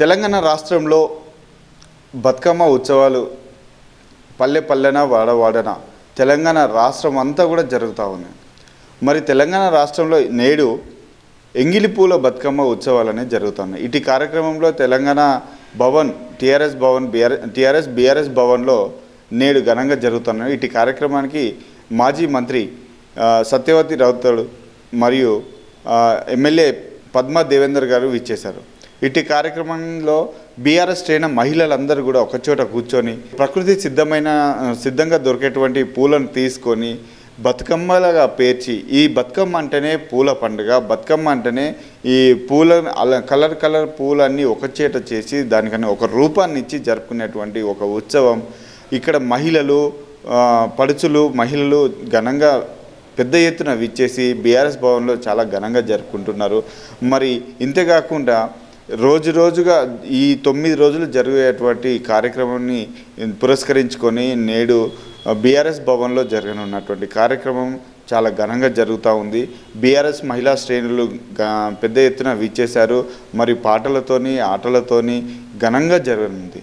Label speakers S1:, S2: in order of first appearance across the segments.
S1: తెలంగాణ రాష్ట్రంలో బతుకమ్మ ఉత్సవాలు పల్లె పల్లెన వాడ వాడన తెలంగాణ రాష్ట్రం అంతా కూడా జరుగుతూ ఉంది. మరి తెలంగాణ రాష్ట్రంలో నేడు ఎంగిలిపూల బతుకమ్మ ఉత్సవాలనే జరుగుతున్నాయి. ఇటు కార్యక్రమంలో తెలంగాణ భవన్ టీఆర్ఎస్ బీఆర్ఎస్ భవన్లో నేడు ఘనంగా జరుగుతున్నాయి. ఇటు కార్యక్రమానికి మాజీ మంత్రి సత్యవతి రావుతడు మరియు ఎమ్మెల్యే పద్మా దేవేందర్ గారు విచ్చేశారు. ఇటు కార్యక్రమంలో బీఆర్ఎస్ శ్రేణి మహిళలందరూ కూడా ఒకచోట కూర్చొని ప్రకృతి సిద్ధంగా దొరికేటువంటి పూలను తీసుకొని బతుకమ్మలుగా పేర్చి, ఈ బతుకమ్మ అంటేనే పూల పండుగ, బతుకమ్మ అంటేనే ఈ కలర్ పూలన్నీ ఒకచేట చేసి దానికన్నా ఒక రూపాన్ని ఇచ్చి జరుపుకునేటువంటి ఒక ఉత్సవం. ఇక్కడ మహిళలు ఘనంగా పెద్ద ఎత్తున విచ్చేసి బీఆర్ఎస్ భవన్లో చాలా ఘనంగా జరుపుకుంటున్నారు. మరి ఇంతేకాకుండా రోజుగా ఈ 9 రోజులు జరిగేటువంటి కార్యక్రమాన్ని పురస్కరించుకొని నేడు బీఆర్ఎస్ భవన్లో జరగనున్నటువంటి కార్యక్రమం చాలా ఘనంగా జరుగుతూ ఉంది. బీఆర్ఎస్ మహిళా శ్రేణులు పెద్ద ఎత్తున విచ్చేశారు. మరి పాటలతోని ఆటలతోని ఘనంగా జరగనుంది.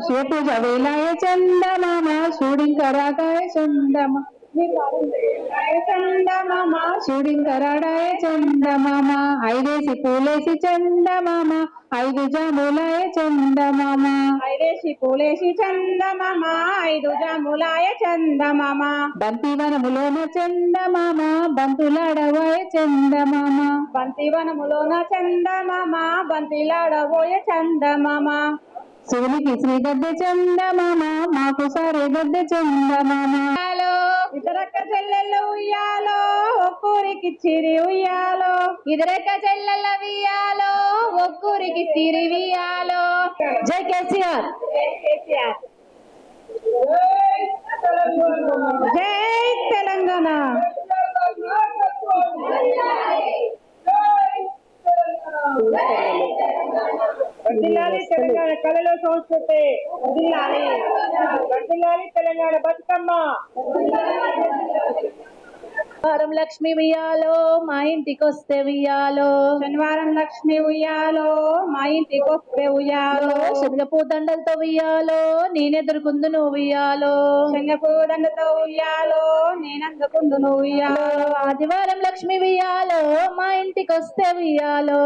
S2: శివపూజ వేలాయ చందమామ షూడింకరాగాయ చందమామ షూడింకరాడాయ చందమామ 5 పూలేసి చందమామ 5 జాములాయ చందమామ
S3: 5 పూలేసి చందమామ 5 జాములాయ చందమామ
S2: బంతివనములోన చందమామ బంతులాడవాయ చందమామ
S3: బంతివనములోన చందమామ బంతిలాడబోయ చందమామ
S2: శివునికి శ్రీ గద్దె చందమామ మాకు సారే గద్దె చందమామ
S3: ఇద్దరక్క చెల్లెళ్ళు ఉయ్యాలో ఒక్కూరికి చిరి ఉయ్యాలో ఇద్దరక్క చెల్లెళ్ళ వియ్యాలో ఒక్కూరికి చిరి వియ్యాలో.
S2: జై కేసీఆర్.
S3: జై తెలంగాణ. వర్ధిల్లాలి తెలంగాణ బతుకమ్మ.
S4: శనివారం లక్ష్మి ఉయ్యాలో మా ఇంటికి వస్తే ఉయ్యాలో,
S3: శనివారం లక్ష్మి ఉయ్యాలో మా ఇంటికి వస్తే ఉయ్యాలో,
S4: శనగపూ దండలతో ఉయ్యాలో నేనెదురుకుందు నువ్వు ఉయ్యాలో,
S3: శనగపూ దండతో ఉయ్యాలో నేనందుకుందు నువ్వు ఉయ్యాలో,
S4: ఆదివారం లక్ష్మి ఉయ్యాలో మా ఇంటికి వస్తే ఉయ్యాలో,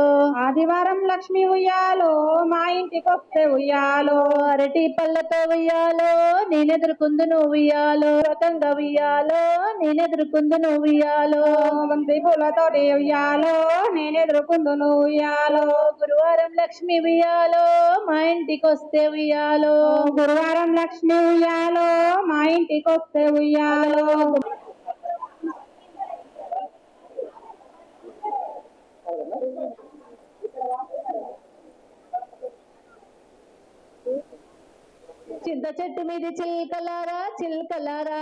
S3: ఆదివారం లక్ష్మి ఉయ్యాలో మా ఇంటికి వస్తే ఉయ్యాలో,
S4: అరటి పళ్ళతో ఉయ్యాలో నేనెదురుకుందు నువ్వు ఉయ్యాలో, రకంగా ఉయ్యాలో నేనెదురుకుందు నువ్వు ఉయ్యాలో,
S3: బంతి పూలతోటి ఉయ్యాలో నేనెదురుకుందు నువ్వు ఉయ్యాలో,
S4: గురువారం లక్ష్మి ఉయ్యాలో మా ఇంటికి వస్తే ఉయ్యాలో,
S3: గురువారం లక్ష్మి ఉయ్యాలో మా ఇంటికి వస్తే ఉయ్యాలో,
S4: చింత చెట్టు మీది చిల్కలారా చిల్కలారా,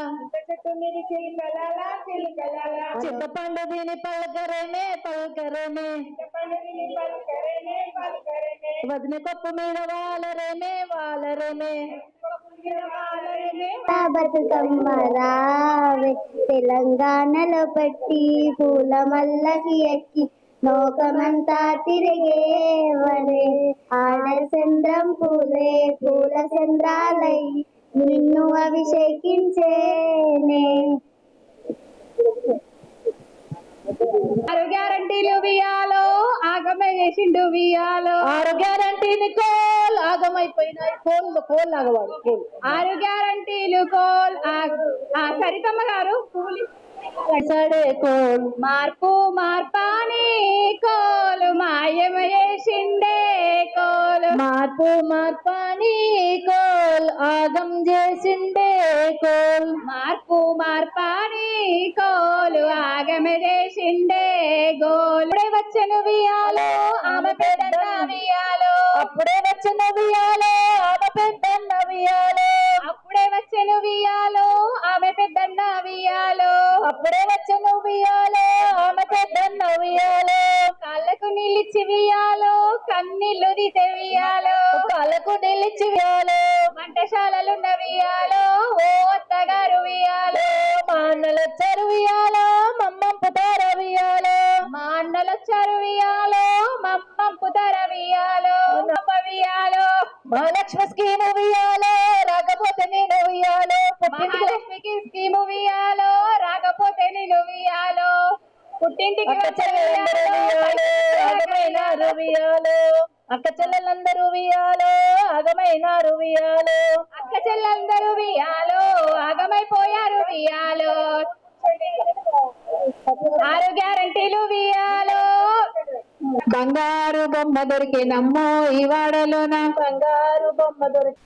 S3: చెట్టు మీద చిలుకలారా చిలుకలారా,
S4: చింతపండు దీని పలకరేనే పలకరేనే,
S3: పండుగని పలుకరేనే పలుకరేనే,
S4: వదిన కప్పు మీద వాలరేనే వాలరేనే,
S5: బతుకమ్మ రావే తెలంగాణలో పెట్టి పూల మల్లకి ఎక్కి లోకమంతా తిరిగేవరే, ఆడ చంద్రం పూలే పూల చంద్రాలై నిన్ను అభిషేకించేనే.
S3: ఆరు గ్యారంటీలు వియాలో ఆగమే చేసిండు వియాలో,
S4: ఆరు గ్యారంటీని కోల్ ఆగమైపోయినాయి, కోల్ లాగవాడు కోల్,
S3: ఆరు గ్యారంటీలు కోల్ సరితమ్మ గారు కూలి
S4: సడే కోల్,
S3: మార్పు మార్పాని కోలు మాయమ చేసిండే కోలు,
S4: మార్పు మార్పాని కోల్ ఆగం చేసిండే కోల్,
S3: మార్పు మార్పాని కోలు ఆగమ చేసిండే గోలు, ఇప్పుడే వచ్చను వియాలో ఆమె పెద్ద వియాలో,
S4: అప్పుడే వచ్చిన వియాలో ఆమె పెద్దన్న వియాలో,
S3: అప్పుడే వచ్చను వియాలో ఆమె పెద్దన్న వియాలో,
S4: అప్పుడే వచ్చిన వియాలో ఆమె పెద్దన్న వియాలో,
S3: కాళ్ళకు నిలిచి వియాలో కన్నీళ్లు దితే వియాలో,
S4: కళ్ళకు నిలిచి వియాలో,
S3: వంటశాలలున్న వియాలో ఓ అత్తగారు వియాలో,
S4: మా అన్నలొచ్చారు వియాలో మమ్మంపు తార వియాలో,
S3: మా అన్నలొచ్చారు వియాలో మమ్మంపు ధర వియాలో, అమ్మ వియాలో,
S4: మహాలక్ష్మి స్కీము వియాలో రాకపోతే నేను వియాలో,
S3: మహాలక్ష్మికి స్కీము వియాలో రాకపోతే నేను వియాలో, పుట్టింటికి
S4: అక్క చెల్లెలందరూ వియాలో ఆగమైనారు వియాలో, అక్క చెల్లెలందరూ వియాలో ఆగమైనారు వియాలో,
S3: అక్క చెల్లెలందరూ వియాలో ఆగమైపోయారు వియాలో, ఆరు గ్యారంటీలు వియాలో,
S2: బంగారు బొమ్మ దొరికినమ్మో ఈ వాడలోన,
S4: బంగారు బొమ్మ దొరికి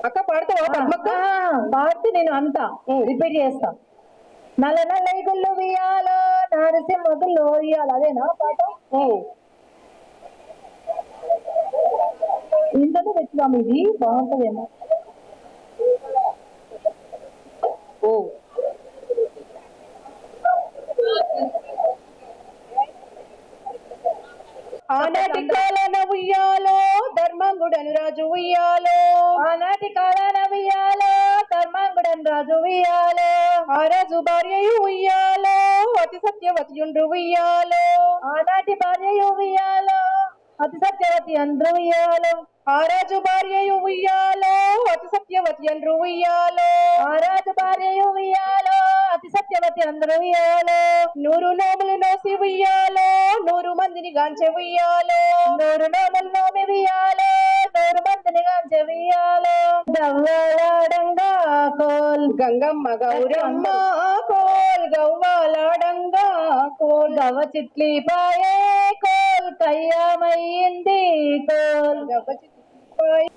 S2: అక్క పాడతావా పద్మక్క?
S4: పాడితే నేను అంతా రిపీట్ చేస్తా. నల్ల నల్ల గుళ్ళు వియాలో నారసింహ గుళ్ళు ఇయ్యాలి, అదేనా పాట? ఇంతనే తెచ్చుదాం, ఇది బాగుంటదేమో.
S2: ఆనాటి కాలాన ఉయ్యాలో ధర్మంగుడను రాజు ఉయ్యాలో,
S4: ఆనాటి కాలాన వియాలో ధర్మాంగుడన్ రాజు వియాలో,
S2: ఆ రాజు భార్యయు ఉయ్యాలో అతి సత్యవతియుండ్రు ఉయ్యాలో,
S4: ఆనాటి భార్యయు వియాలో అతి సత్యవతి అంద్రు వియాలో,
S2: ఆ రాజు భార్యయు ఉయ్యాలో అతి సత్యవతి అండ్రు ఉయ్యాలో,
S4: ఆ రాజు భార్యయు వియాలో అతి సత్యవతి అందరూ వియాలో,
S2: 100 నోములు నోసి ఉయ్యాలో 100 మందిని గాంచె ఉయ్యాలో,
S4: 100 నోములు నోమి వియాలో 100 మందిని గాంచె వియాలో, గవ్వలాడంగా కోల్
S2: గంగమ్మ గౌరమ్మ కోల్ గవ్వాలాడంగా కోల్,
S4: గవ్వ చిట్లి పాయే కోల్ కయ్యామయ్యింది కోల్,
S2: గవ్వ చిట్లిపాయ్